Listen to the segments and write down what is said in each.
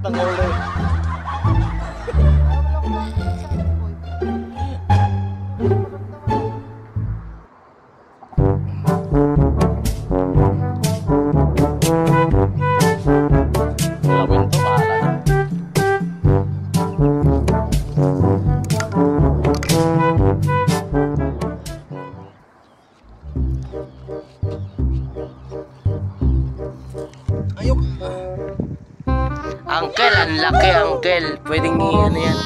kitang huli. Uncle, ang laki uncle. Pwedeng ano yan.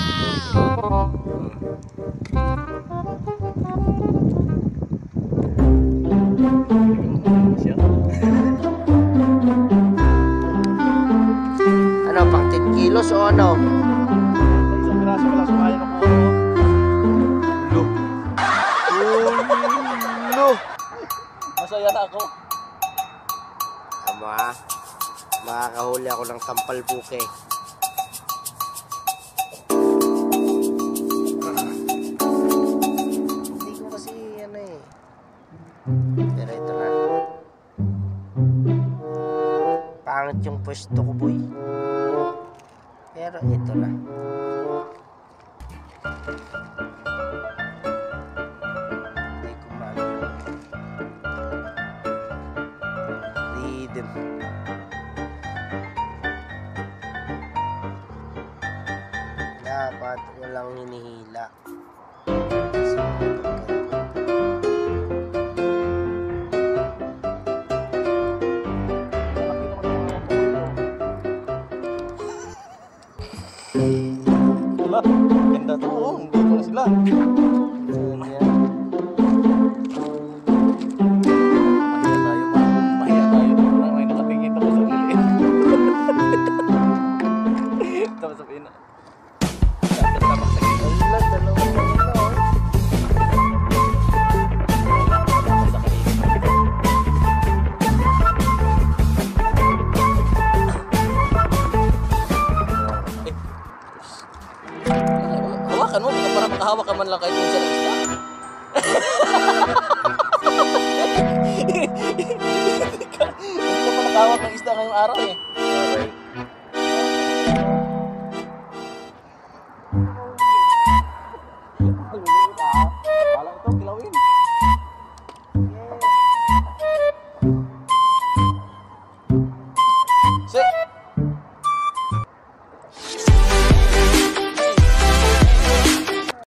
Ano, pang 10 kilos o ano? Isang piraso ko lang sumayin ng puro. No! Masaya na ako. Tama ha. Makakahuli ako ng sampal buke. Hindi ko kasi ano eh. Pero ito na. Pangit yung pwesto ko boy. Pero ito na. Hindi ko maano. Rhythm. Dapat walang hinihila. Wala, ganda to. Oo, hindi ko na sila. Mahiya tayo. May nakatingin ako sa ulit. Tapos sabihin na. Tapak sa gilid. Wala, dalawa na yun oh. Hawakan mo, para makahawak ka man lang kahit yung sa isda. Hindi ka pa nakahawak ng isda ngayong araw eh.